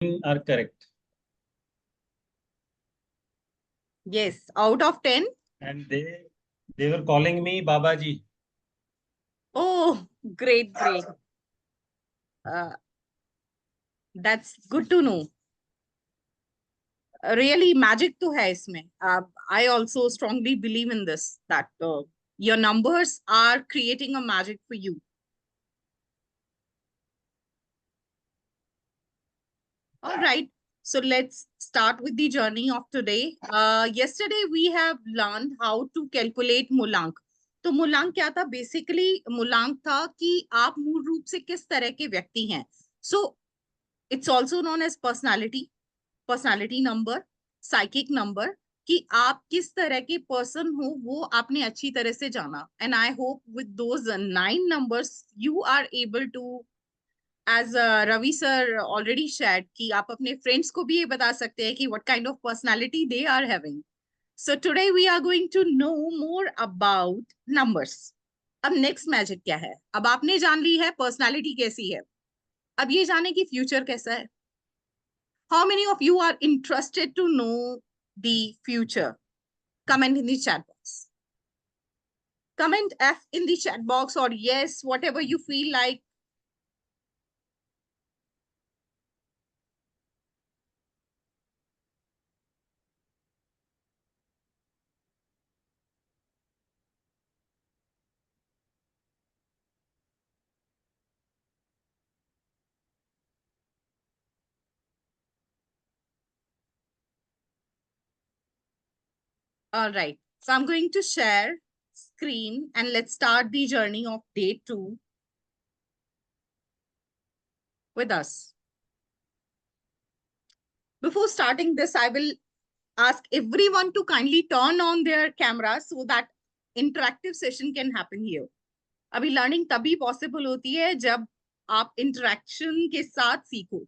are correct. Yes, out of 10. And they were calling me Babaji. Oh, great, great. That's good to know. Really magic to है इसमें. I also strongly believe in this, that your numbers are creating a magic for you. All right. So let's start with the journey of today. Yesterday we have learned how to calculate मूलांक. तो मूलांक क्या था? Basically मूलांक था कि आप मूल रूप से किस तरह के व्यक्ति हैं. So it's also known as personality number, psychic number, कि आप किस तरह के पर्सन हो वो आपने अच्छी तरह से जाना. And I hope with those 9 numbers you are able to, as Ravi sir already shared, कि आप अपने फ्रेंड्स को भी ये बता सकते हैं कि what kind of personality they are having. So today we are going to know more about numbers. अब नेक्स्ट मैजिक क्या है? अब आपने जान ली है पर्सनालिटी कैसी है, अब ये जाने कि फ्यूचर कैसा है. How many of you are interested to know the future? Comment in the chat box. Comment F in the chat box or yes, whatever you feel like. All right. So I'm going to share screen and let's start the journey of day 2 with us. Before starting this, I will ask everyone to kindly turn on their camera so that interactive session can happen here. अभी learning तभी possible होती है जब आप interaction के साथ सीखो.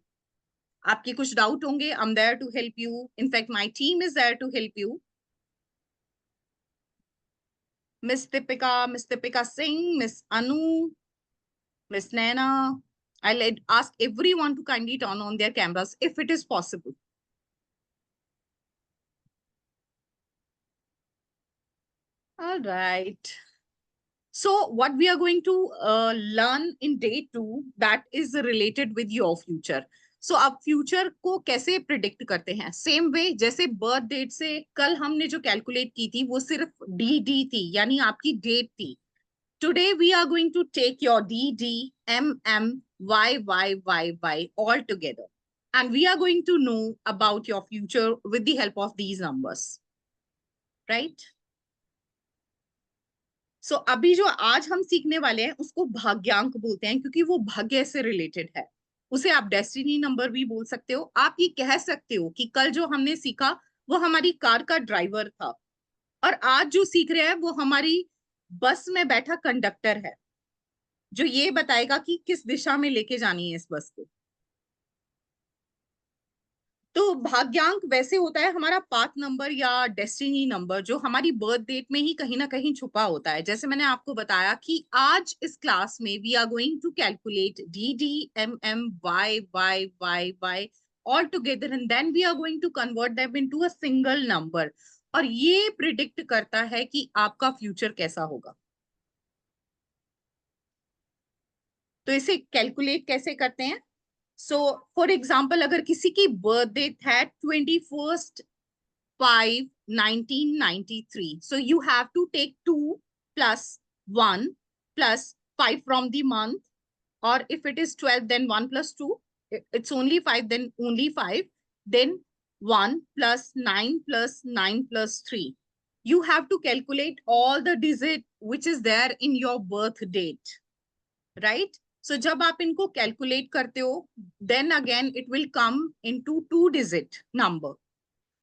आपके कुछ डाउट होंगे, I am there to help you. In fact my team is there to help you. Miss Tipika Singh, Miss Anu, Miss Naina. I'll ask everyone to kindly turn on their cameras if it is possible. All right. So what we are going to learn in day 2, that is related with your future. So आप future को कैसे predict करते हैं? Same way जैसे birth date से कल हमने जो कैलकुलेट की थी वो सिर्फ डी थी, यानी आपकी डेट थी. Today we are going to take your D, M, Y all together. And we are going to know about your future with the help of these numbers. Right? So अभी जो आज हम सीखने वाले हैं उसको भाग्यांक बोलते हैं, क्योंकि वो भाग्य से रिलेटेड है. उसे आप डेस्टिनी नंबर भी बोल सकते हो. आप ये कह सकते हो कि कल जो हमने सीखा वो हमारी कार का ड्राइवर था, और आज जो सीख रहे हैं वो हमारी बस में बैठा कंडक्टर है, जो ये बताएगा कि किस दिशा में लेके जानी है इस बस को. तो भाग्यांक वैसे होता है हमारा पाथ नंबर या डेस्टिनी नंबर, जो हमारी बर्थ डेट में ही कहीं ना कहीं छुपा होता है. जैसे मैंने आपको बताया कि आज इस क्लास में we are going to calculate D, M, M, Y all together, and then we are going to convert them into a single number. और ये प्रिडिक्ट करता है कि आपका फ्यूचर कैसा होगा. तो इसे कैलकुलेट कैसे करते हैं? सो फॉर एग्जाम्पल, अगर किसी की बर्थ डेट है 21/5/1993, so you have to take 2 plus 1 plus 5 from the month, or if it is 12 then 1 plus 2, it's only 5 then only 5, then 1 plus 9 plus 9 plus 3. You have to calculate all the digit which is there in your birth date, right? So जब आप इनको calculate करते हो, then again it will come into 2-digit number.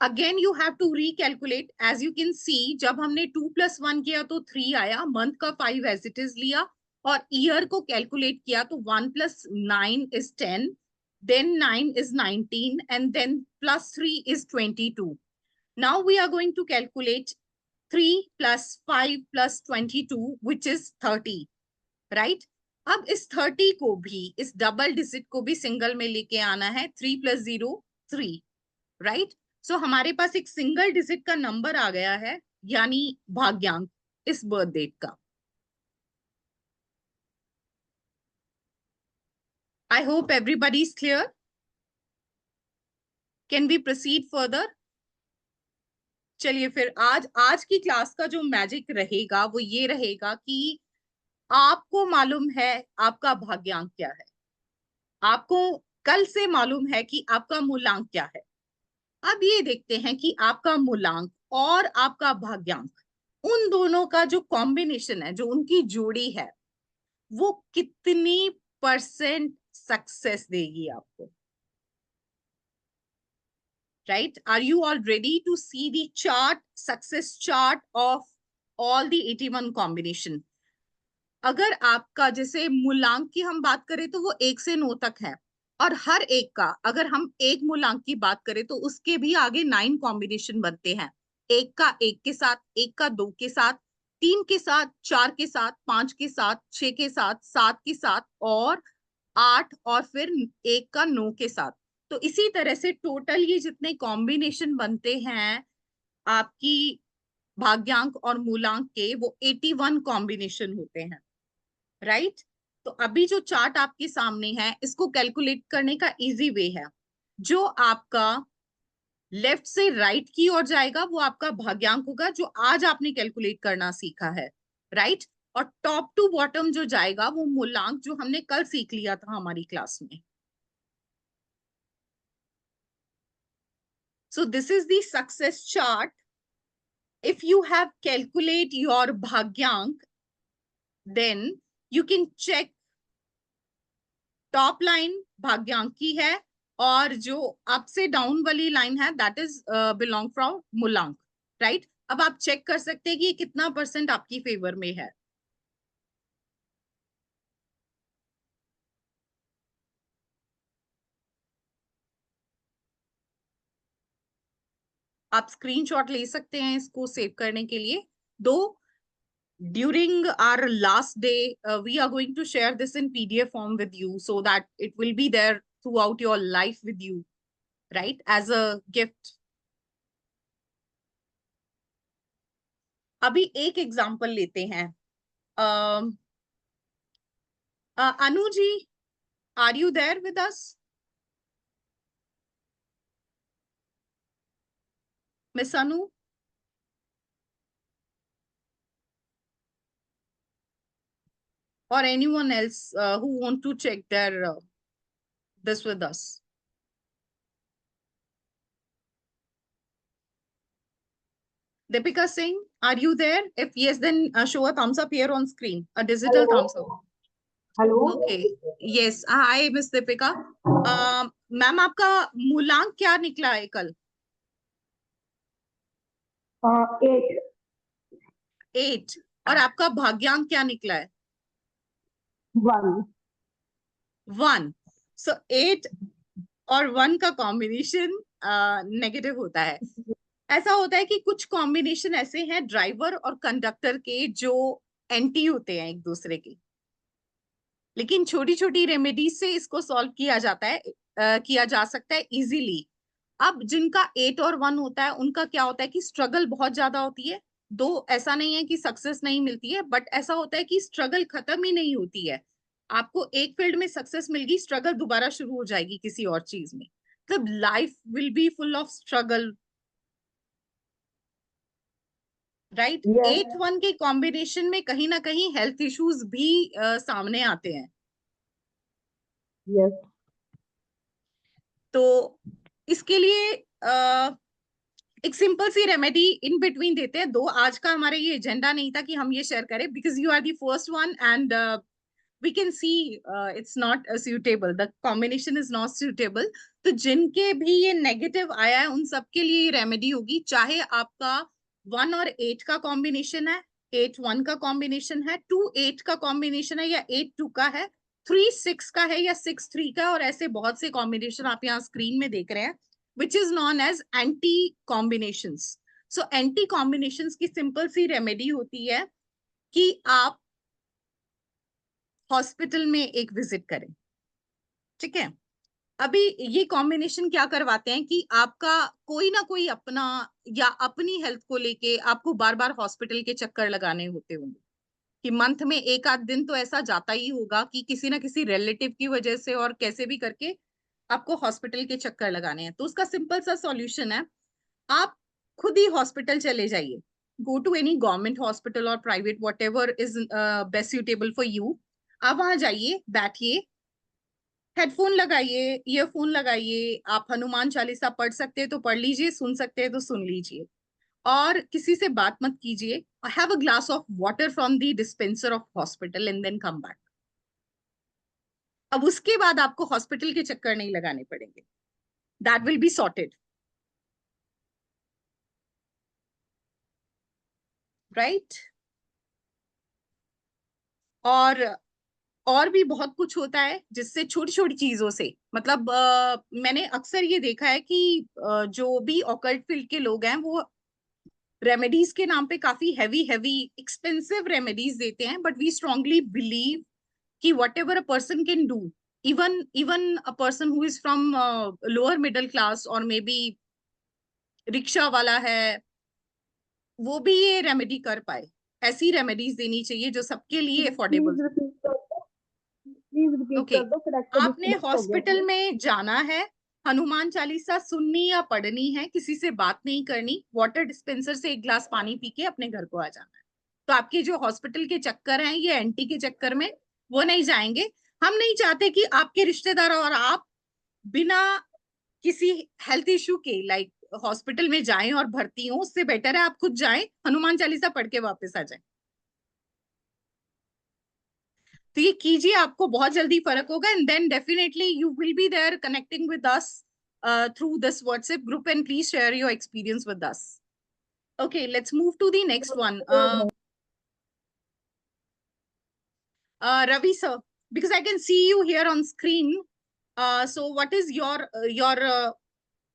Again you have to recalculate. As you can see, जब हमने 2 plus 1 किया तो 3 आया, month का 5 as it is लिया, और year को कैलकुलेट किया तो 1 plus 9 is 10, then 9 is 19, and then plus 3 is 22. Now we are going to calculate 3 plus 5 plus 22, which is 30, right? अब इस 30 को भी, इस डबल डिजिट को भी सिंगल में लेके आना है। 3 + 0 3, राइट। सो हमारे पास एक सिंगल डिजिट का नंबर आ गया है, यानी भाग्यांक इस बर्थ डेट का। I hope everybody is clear. Can we proceed further? चलिए फिर आज की क्लास का जो मैजिक रहेगा वो ये रहेगा कि आपको मालूम है आपका भाग्यांक क्या है, आपको कल से मालूम है कि आपका मूलांक क्या है। अब ये देखते हैं कि आपका मूलांक और आपका भाग्यांक, उन दोनों का जो कॉम्बिनेशन है, जो उनकी जोड़ी है, वो कितनी % सक्सेस देगी आपको। Right? Are you all ready to see the chart, success chart of all the 81 combination? अगर आपका जैसे मूलांक की हम बात करें तो वो 1 से 9 तक है, और हर एक का अगर हम एक मूलांक की बात करें तो उसके भी आगे 9 कॉम्बिनेशन बनते हैं। एक का 1 के साथ, एक का 2 के साथ, 3 के साथ, 4 के साथ, 5 के साथ, 6 के साथ, 7 के साथ, और 8, और फिर एक का 9 के साथ। तो इसी तरह से टोटल ये जितने कॉम्बिनेशन बनते हैं आपकी भाग्यांक और मूलांक के, वो 81 कॉम्बिनेशन होते हैं, राइट। तो अभी जो चार्ट आपके सामने है, इसको कैलकुलेट करने का इजी वे है, जो आपका लेफ्ट से राइट की ओर जाएगा वो आपका भाग्यांक होगा, जो आज आपने कैलकुलेट करना सीखा है, राइट। और टॉप टू बॉटम जो जाएगा वो मूलांक, जो हमने कल सीख लिया था हमारी क्लास में। So this is the success chart. If you have calculate your bhagyank, then you can check top line भाग्यांक की है, और जो अप से डाउन वाली लाइन है दैट इज बिलोंग फ्रॉम मूलांक, राइट। अब आप चेक कर सकते हैं कि ये कितना % आपकी फेवर में है। आप स्क्रीनशॉट ले सकते हैं इसको सेव करने के लिए। दो during our last day, we are going to share this in PDF form with you so that it will be there throughout your life with you, right, as a gift. अभी एक example लेते हैं। Anu ji, are you there with us? Miss Anu? Or anyone else who want to check their this with us? Deepika Singh, are you there? If yes, then show a thumbs up here on screen, a digital Hello. thumbs up. Hello Okay. Yes. Hi, Miss Deepika. Ma'am आपका मूलांक क्या निकला है कल? 8 8। और आपका भाग्यांक क्या निकला है? 1 1। सो 8 और 1 का कॉम्बिनेशन नेगेटिव होता है। ऐसा होता है कि कुछ कॉम्बिनेशन ऐसे हैं ड्राइवर और कंडक्टर के, जो एंटी होते हैं एक दूसरे के, लेकिन छोटी छोटी रेमेडीज से इसको सॉल्व किया जाता है, किया जा सकता है इजीली। अब जिनका 8 और 1 होता है उनका क्या होता है कि स्ट्रगल बहुत ज्यादा होती है। दो ऐसा नहीं है कि सक्सेस नहीं मिलती है, बट ऐसा होता है कि स्ट्रगल खत्म ही नहीं होती है। आपको एक फील्ड में सक्सेस मिल गई, स्ट्रगल दोबारा शुरू हो जाएगी किसी और चीज में। मतलब life will be full of struggle, right. Yes. 8-1 के कॉम्बिनेशन में कहीं ना कहीं हेल्थ इश्यूज भी सामने आते हैं। Yes. तो इसके लिए एक सिंपल सी रेमेडी इन बिटवीन देते हैं। दो आज का हमारा ये एजेंडा नहीं था कि हम ये शेयर करें, because you are the first one and we can see it's not suitable, the combination is not suitable. तो जिनके भी ये नेगेटिव आया है उन सबके लिए ये रेमेडी होगी, चाहे आपका 1 और 8 का कॉम्बिनेशन है, 8-1 का कॉम्बिनेशन है, 2-8 का कॉम्बिनेशन है, या 8-2 का है, 3-6 का है, या 6-3 का, और ऐसे बहुत से कॉम्बिनेशन आप यहाँ स्क्रीन में देख रहे हैं, which is known as anti combinations. So anti combinations की सिंपल सी रेमेडी होती है कि आप हॉस्पिटल में एक विजिट करें। ठीक है, अभी ये कॉम्बिनेशन क्या करवाते हैं कि आपका कोई ना कोई अपना या अपनी हेल्थ को लेके आपको बार बार हॉस्पिटल के चक्कर लगाने होते होंगे कि मंथ में एक आध दिन तो ऐसा जाता ही होगा कि किसी ना किसी रिलेटिव की वजह से और कैसे भी करके आपको हॉस्पिटल के चक्कर लगाने हैं। तो उसका सिंपल सा सॉल्यूशन है, आप खुद ही हॉस्पिटल चले जाइए। Go to any government hospital और private, whatever is best suitable for you. आप वहां जाइए, बैठिए, हेडफोन लगाइए, ईयरफोन लगाइए, आप हनुमान चालीसा पढ़ सकते हैं तो पढ़ लीजिए, सुन सकते हैं तो सुन लीजिए, और किसी से बात मत कीजिए। Have a glass of water from the dispenser of hospital and then come back. अब उसके बाद आपको हॉस्पिटल के चक्कर नहीं लगाने पड़ेंगे, that will be sorted, right. और भी बहुत कुछ होता है जिससे छोटी छोटी चीजों से, मतलब मैंने अक्सर ये देखा है कि जो भी ऑकल्ट फील्ड के लोग हैं वो रेमेडीज के नाम पे काफी हैवी हैवी एक्सपेंसिव रेमेडीज देते हैं, बट वी स्ट्रांगली बिलीव कि what ever a person can do, even even a person who is from lower middle class और मे बी रिक्शा वाला है, वो भी ये रेमेडी कर पाए। ऐसी रेमेडीज देनी चाहिए जो सबके लिए अफोर्डेबल। प्लीज रिपीट ओके, कर दो, फिर एक्टर आपने डिस्कनेक्ट हो गया हॉस्पिटल था। में जाना है, हनुमान चालीसा सुननी या पढ़नी है, किसी से बात नहीं करनी, वाटर डिस्पेंसर से एक ग्लास पानी पी के अपने घर को आ जाना है। तो आपके जो हॉस्पिटल के चक्कर हैं ये एंटी के चक्कर में वो नहीं जाएंगे। हम नहीं चाहते कि आपके रिश्तेदार और आप बिना किसी हेल्थ इशू के लाइक हॉस्पिटल में जाएं और भर्ती हो। उससे बेटर है आप खुद जाएं, हनुमान चालीसा पढ़ के वापस आ जाएं। तो ये कीजिए, आपको बहुत जल्दी फर्क होगा, and then definitely you will be there connecting with us through this WhatsApp group, and please share your experience with us. Okay, let's move to the next one. Ravi sir, because I can see you here on screen, so what is your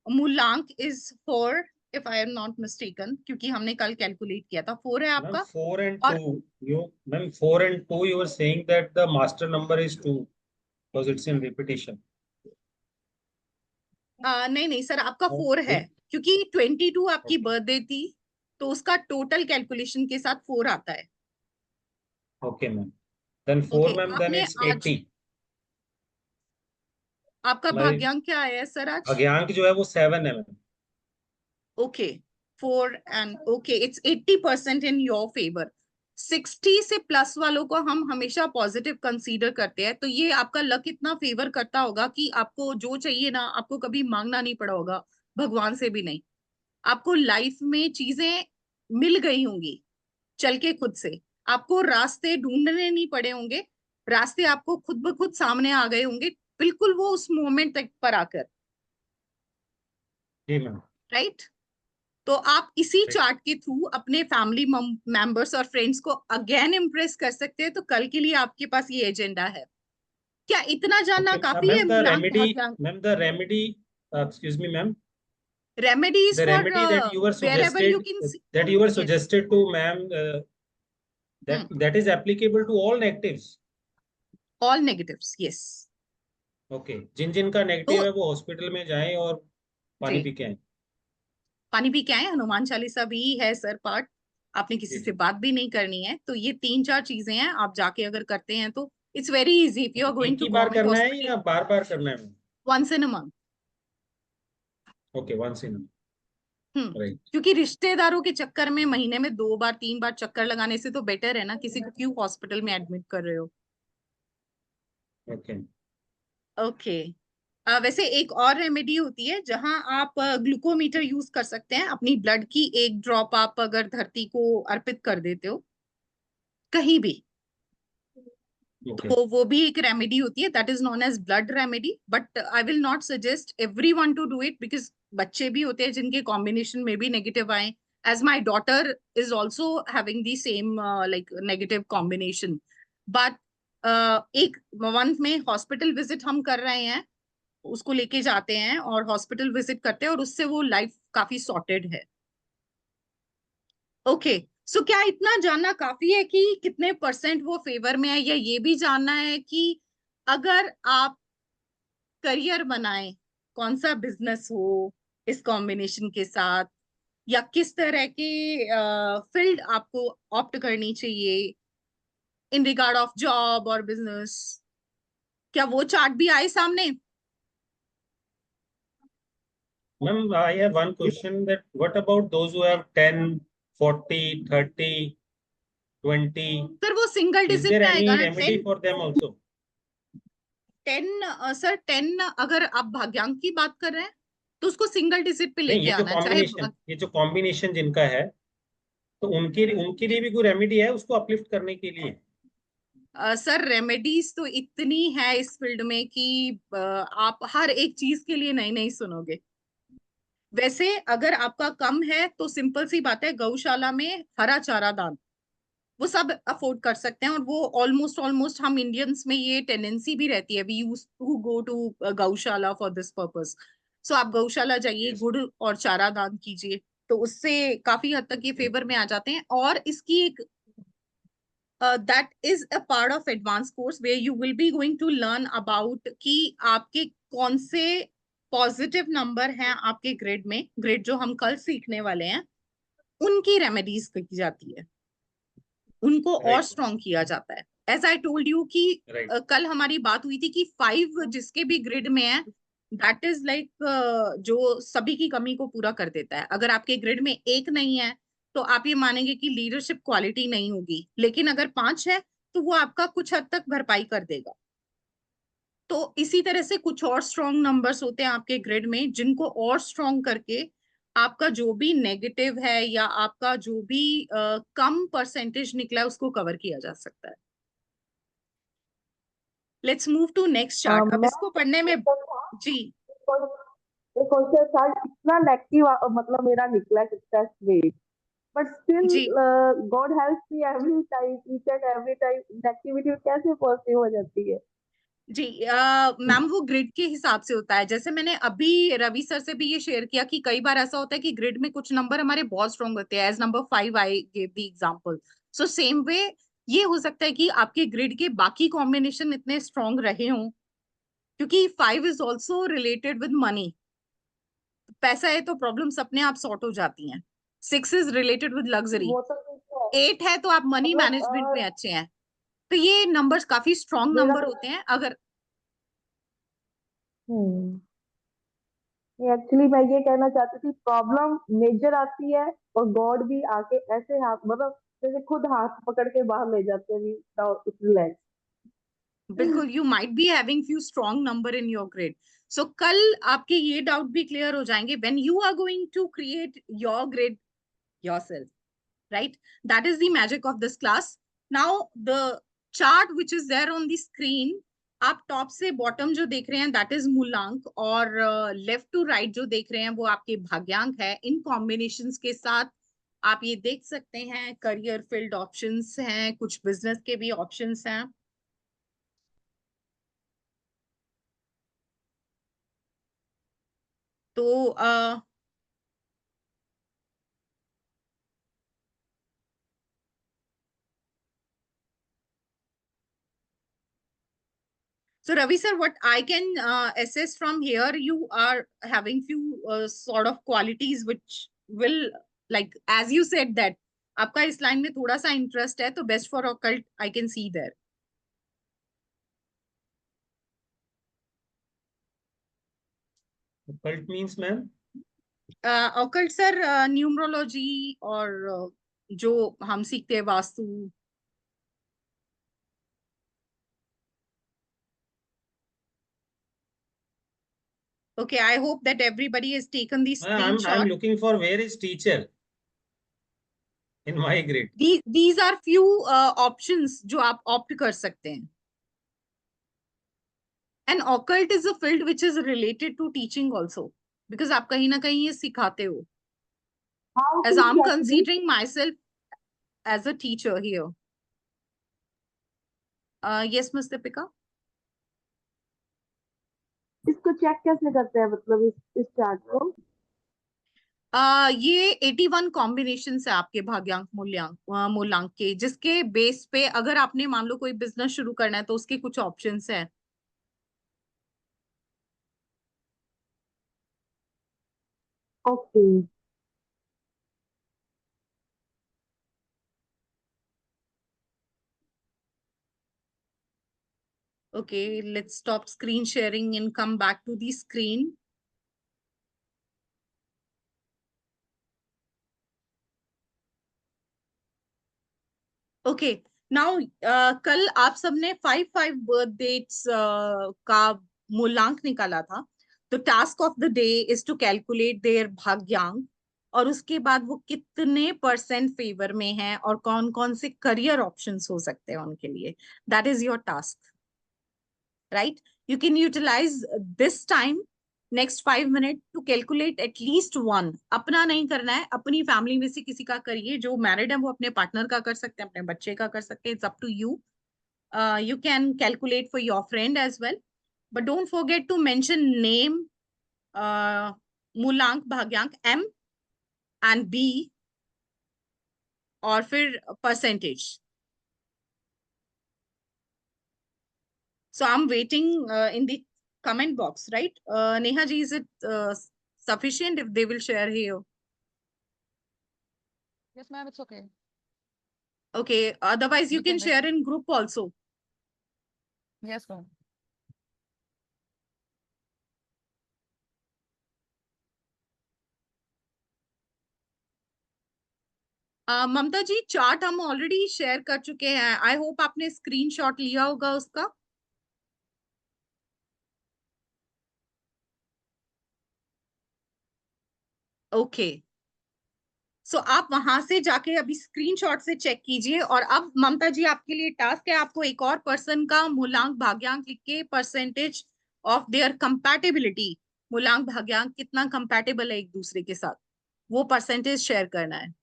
मूलांक is 4, if I am not mistaken, क्योंकि हमने कल calculate किया था 4 है Ma'am, आपका। 4 and और 2. Ma'am, 4 and 2, you were saying that the master number is 2 because it's in repetition. नहीं नहीं सर, आपका 4 है, Okay. क्योंकि 22 आपकी Okay. बर्थडे थी, तो उसका टोटल कैलकुलेशन के साथ 4 आता है। Okay, ma'am. Then 4, okay, ma'am, then आपने it's आज 80. आपका My भाग्यांक क्या आया है सर आज? भाग्यांक जो है वो 7 है, ma'am. Okay, 4 and okay, it's 80% in your favour. 60 से प्लस वालों को हम हमेशा पॉजिटिव कंसीडर करते हैं, तो ये आपका लक इतना फेवर करता होगा कि आपको जो चाहिए ना, आपको कभी मांगना नहीं पड़ा होगा, भगवान से भी नहीं। आपको लाइफ में चीजें मिल गई होंगी चल के खुद से, आपको रास्ते ढूंढने नहीं पड़े होंगे, रास्ते आपको खुद ब खुद सामने आ गए होंगे, बिल्कुल वो उस मोमेंट तक पर आकर, जी मैम। राइट। तो आप इसी Right. चार्ट के थ्रू अपने फैमिली मेंबर्स और फ्रेंड्स को अगेन इम्प्रेस कर सकते हैं। तो कल के लिए आपके पास ये एजेंडा है, क्या इतना जानना Okay, काफी है? ma'am, the mulank remedy, bhagyank, ma'am, the remedy, excuse me, ma'am, remedies the for remedy that you were wherever you suggested, can, that you were yes, suggested to ma'am, that is applicable to all negatives. All negatives, yes. Okay, जिन जिन का नेगेटिव तो है वो hospital में जाएं और पानी जी, पी के आए। पानी पी के आए, हनुमान चालीसा भी है सर पार्ट, आपने किसी जी से जी। बात भी नहीं करनी है। तो ये 3-4 चीजें हैं, आप जाके अगर करते हैं तो it's very easy. If you are going एक टू ही बार गवर्नमेंट करना है हॉस्पिटल या बार बार करना है ma'am? Once in a month. Okay, once in. Right. क्योंकि रिश्तेदारों के चक्कर में महीने में 2 बार 3 बार चक्कर लगाने से तो बेटर है ना, किसी को क्यों हॉस्पिटल में एडमिट कर रहे हो। ओके। ओके, वैसे एक और रेमेडी होती है जहां आप ग्लूकोमीटर यूज कर सकते हैं, अपनी ब्लड की एक ड्रॉप आप अगर धरती को अर्पित कर देते हो कहीं भी, ओके। तो वो भी एक रेमेडी होती है, that is known as blood remedy. But I will not suggest everyone to do it, because बच्चे भी होते हैं जिनके कॉम्बिनेशन में भी नेगेटिव आए, as my daughter is also having the same like negative combination. But एक मंथ में हॉस्पिटल विजिट हम कर रहे हैं, उसको लेके जाते हैं और हॉस्पिटल विजिट करते हैं, और उससे वो लाइफ काफी सॉर्टेड है। ओके, सो क्या इतना जानना काफी है कि कितने परसेंट वो फेवर में है, या ये भी जानना है कि अगर आप करियर बनाए, कौन सा बिजनेस हो इस कॉम्बिनेशन के साथ, या किस तरह के फील्ड आपको ऑप्ट करनी चाहिए इन रिगार्ड ऑफ जॉब और बिजनेस, क्या वो चार्ट भी आए सामने? Ma'am, I have one question that what about those who have 10, 40, 30, 20? Sir वो सिंगल Is डिजिट there में आएगा any ना, remedy 10। for them also? 10 sir 10 अगर आप भाग्यांक की बात कर रहे हैं तो उसको सिंगल डिजिट पे नहीं, लेके ये जो आना है, चाहे कॉम्बिनेशन ये जो कॉम्बिनेशन जिनका है, तो उनके लिए भी कोई रेमेडी है उसको अपलिफ्ट करने के लिए? सर रेमेडीज तो इतनी है इस फील्ड में कि आप हर एक चीज के लिए नई नई सुनोगे। वैसे अगर आपका कम है तो सिंपल सी बात है, गौशाला में हरा चारा दान वो सब अफोर्ड कर सकते हैं, और वो ऑलमोस्ट ऑलमोस्ट हम इंडियंस में ये टेंडेंसी भी रहती है, we use to go to gaushala for this purpose. So आप गौशाला जाइए, Yes. गुड़ और चारा दान कीजिए, तो उससे काफी हद तक ये फेवर में आ जाते हैं। और इसकी एक that is a part of advanced course where you will be going to learn about कि आपके कौन से पॉजिटिव नंबर हैं आपके ग्रिड में, ग्रिड जो हम कल सीखने वाले हैं, उनकी रेमेडीज की जाती है, उनको और Right. स्ट्रॉन्ग किया जाता है। एज आई टोल्ड यू कि Right. कल हमारी बात हुई थी कि 5 जिसके भी ग्रिड में है, दैट इज लाइक जो सभी की कमी को पूरा कर देता है। अगर आपके ग्रिड में 1 नहीं है तो आप ये मानेंगे कि लीडरशिप क्वालिटी नहीं होगी, लेकिन अगर 5 है तो वो आपका कुछ हद तक भरपाई कर देगा। तो इसी तरह से कुछ और स्ट्रॉन्ग नंबर्स होते हैं आपके ग्रिड में, जिनको और स्ट्रॉन्ग करके आपका जो भी नेगेटिव है या आपका जो भी कम परसेंटेज निकला है उसको कवर किया जा सकता है। Let's move to next chart. अब मैं इसको पढ़ने में जी एक क्वेश्चन था, इतना नेगेटिव मतलब मेरा निकला सक्सेस रेट, बट स्टिल जी God help me every time, each and every time negativity कैसे पॉजिटिव हो जाती है? जी मैम वो ग्रिड के हिसाब से होता है। जैसे मैंने अभी रवि सर से भी ये शेयर किया कि कई बार ऐसा होता है कि ग्रिड में कुछ नंबर हमारे बहुत स्ट्रॉन्ग होते हैं, as number 5 I give the example. So same way ये हो सकता है कि आपके ग्रिड के बाकी कॉम्बिनेशन इतने स्ट्रॉन्ग रहे हों, क्योंकि 5 is also related with money. पैसा है तो प्रॉब्लम्स अपने आप सॉर्ट हो जाती हैं। 6 इज रिलेटेड विद लग्जरी, वो तो ठीक है, 8 है तो आप मनी मतलब मैनेजमेंट में अच्छे हैं। तो ये नंबर्स काफी स्ट्रॉन्ग मेरा नंबर होते हैं। अगर हम्म एक्चुअली मैं ये कहना चाहती थी, प्रॉब्लम मेजर आती है और गॉड भी आके ऐसे हाथ, मतलब जैसे खुद हाथ पकड़ के बाहर ले जाते हैं, रिलैक्स। बिल्कुल you might be having few strong number in your grid. So कल आपके ये डाउट भी क्लियर हो जाएंगे when you are going to create your grid yourself, right? That is the magic of this class. Now the chart which is there on the screen, आप top से bottom जो देख रहे हैं दैट इज मूलांक, और लेफ्ट टू राइट जो देख रहे हैं वो आपके भाग्यांक है। इन कॉम्बिनेशंस के साथ आप ये देख सकते हैं करियर फील्ड ऑप्शंस हैं, कुछ बिजनेस के भी ऑप्शंस हैं। तो so Ravi sir, what I can assess from here, you are having few sort of qualities which will, like as you said that आपका इस लाइन में थोड़ा सा इंटरेस्ट है, तो best for occult I can see there. Occult means, ma'am? Occult sir numerology और जो हम सीखते हैं vastu. Okay, I hope that everybody has taken the I'm screenshot. looking for where is teacher in my grid. These are few options जो आप opt कर सकते हैं। And occult is a field which is related to teaching also, because आप कहीं ना कहीं ये सिखाते हो। How As to I'm check this? considering myself as a teacher here. Yes, Ms. Deepika. इसको चेक कैसे करते हैं, मतलब इस चार्ट को? ये 81 कॉम्बिनेशन है आपके भाग्यांक मूलांक के, जिसके बेस पे अगर आपने मान लो कोई बिजनेस शुरू करना है तो उसके कुछ ऑप्शंस है। Okay. Okay, let's stop screen sharing and come back to the screen. Okay, now कल आप सबने 5 बर्थ डेट्स का मूलांक निकाला था। तो task of the day is to calculate their भाग्यांक, और उसके बाद वो कितने परसेंट फेवर में है और कौन कौन से करियर ऑप्शंस हो सकते हैं उनके लिए। That is your task, right? You can utilize this time, next 5 minutes, to calculate at least one. अपना नहीं करना है, अपनी फैमिली में से किसी का करिए। जो मैरिड है वो अपने पार्टनर का कर सकते हैं, अपने बच्चे का कर सकते हैं। It's up to you. You can calculate for your friend as well, but don't forget to mention name, मूलांक भाग्यांक M and B, और फिर percentage. So I'm waiting in the comment box, right? Neha ji, is it sufficient if they will share here? Yes, ma'am, it's okay. Okay, otherwise you We can can share in group also. Yes, ma'am. Mamata ji, chart हम already share कर चुके हैं। I hope आपने screenshot लिया होगा उसका। Okay, सो आप वहां से जाके अभी स्क्रीनशॉट से चेक कीजिए। और अब ममता जी, आपके लिए टास्क है, आपको एक और पर्सन का मूलांक भाग्यांक लिख के परसेंटेज ऑफ देयर कंपैटिबिलिटी, मूलांक भाग्यांक कितना कंपैटिबल है एक दूसरे के साथ, वो परसेंटेज शेयर करना है।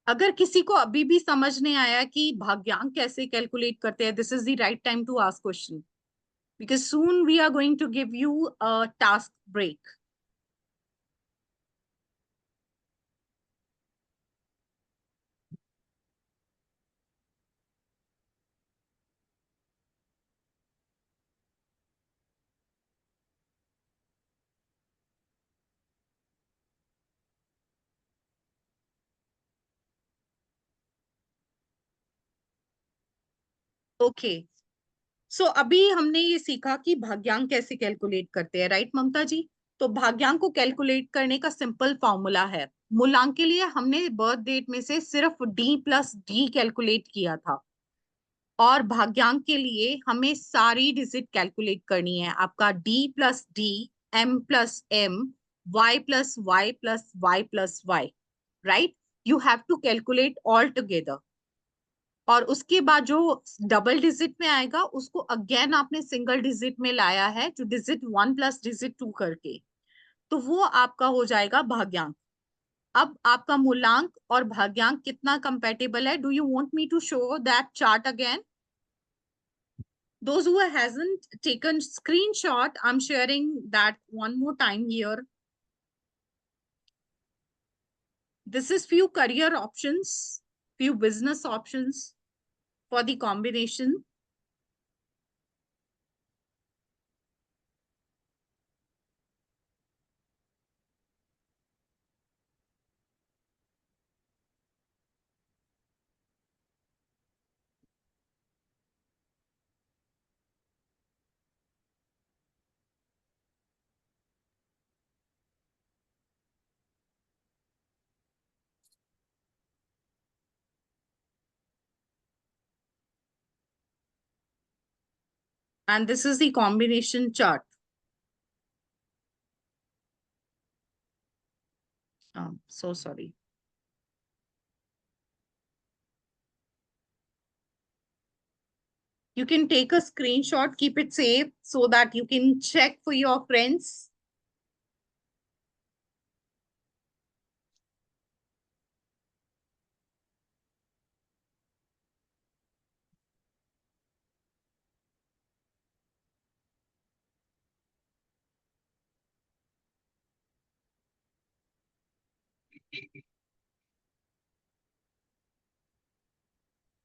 अगर किसी को अभी भी समझ नहीं आया कि भाग्यांक कैसे कैलकुलेट करते हैं, this is the right time to ask question, because soon we are going to give you a task break. Okay, so अभी हमने ये सीखा कि भाग्यांक कैसे कैलकुलेट करते हैं, राइट ममता जी? तो भाग्यांक को कैलकुलेट करने का सिंपल फॉर्मूला है। मूलांक के लिए हमने बर्थ डेट में से सिर्फ D+D कैलकुलेट किया था, और भाग्यांक के लिए हमें सारी डिजिट कैलकुलेट करनी है। आपका D+D, M+M, Y+Y+Y+Y, right? You have to calculate all together, और उसके बाद जो डबल डिजिट में आएगा उसको अगेन आपने सिंगल डिजिट में लाया है, जो डिजिट 1 प्लस डिजिट 2 करके, तो वो आपका हो जाएगा भाग्यांक। अब आपका मूलांक और भाग्यांक कितना कंपैटिबल है? Do you want me to show that chart again? Those who hasn't taken screenshot, I'm sharing that one more time here. This is few career options, few business options for the combination. And this is the combination chart. So sorry. You can take a screenshot, keep it safe so that you can check for your friends.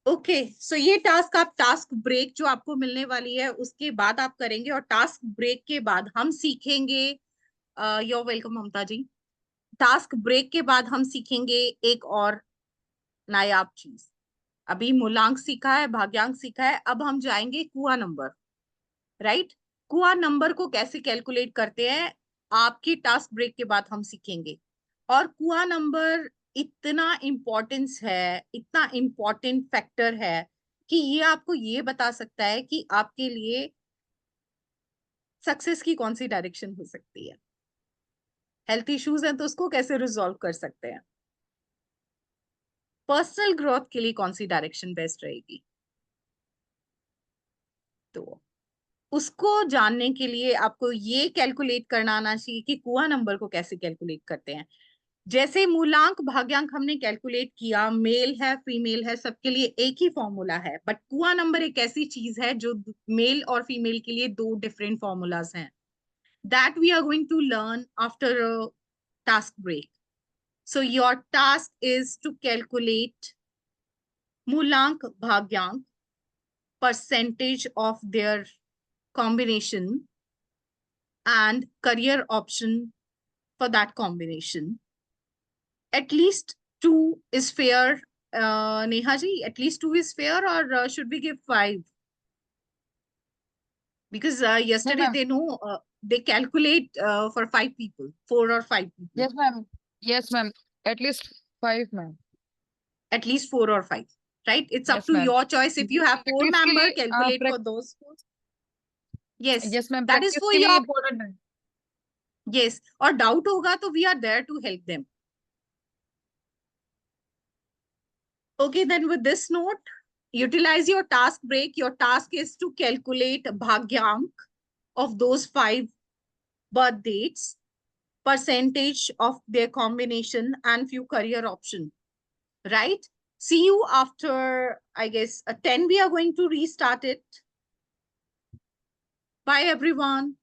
Okay so ये task आप task break जो आपको मिलने वाली है उसके बाद आप करेंगे, और टास्क ब्रेक के बाद हम सीखेंगे, your welcome Mamta ji. Task break के बाद हम सीखेंगे एक और नायाब चीज। अभी मूलांक सीखा है, भाग्यांक सीखा है, अब हम जाएंगे कुआ नंबर। राइट, कुआ नंबर को कैसे कैलकुलेट करते हैं आपकी टास्क ब्रेक के बाद हम सीखेंगे। और कुआ नंबर इतना इम्पोर्टेंस है, इतना इम्पोर्टेंट फैक्टर है कि ये आपको ये बता सकता है कि आपके लिए सक्सेस की कौन सी डायरेक्शन हो सकती है। हेल्थ इश्यूज हैं तो उसको कैसे रिजॉल्व कर सकते हैं, पर्सनल ग्रोथ के लिए कौन सी डायरेक्शन बेस्ट रहेगी। तो उसको जानने के लिए आपको ये कैलकुलेट करना आना चाहिए कि कुआ नंबर को कैसे कैलकुलेट करते हैं। जैसे मूलांक भाग्यांक हमने कैलकुलेट किया, मेल है फीमेल है सबके लिए एक ही फॉर्मूला है, बट कुआ नंबर एक ऐसी चीज है जो मेल और फीमेल के लिए दो डिफरेंट फॉर्मूलाज हैं। That we are going to learn after task break. So your task is to calculate mulank bhagyank percentage of their combination and career option for that combination. At least two is fair. Neha ji, at least two is fair, or should we give five? Because No, yesterday ma'am. they know they calculate for 5 people, 4 or 5 people. Yes, ma'am. Yes, ma'am. At least 5, ma'am. At least 4 or 5, right? It's up Yes, to ma'am. your choice. If you have four practice के member, लिए calculate for those four. Yes, yes ma'am, that is practice for के लिए your, important है। yes. और doubt होगा तो we are there to help them. Okay, then with this note, utilize your task break. Your task is to calculate bhagyank of those 5 birth dates, percentage of their combination, and few career option. Right? See you after, I guess, 10. We are going to restart it. Bye, everyone.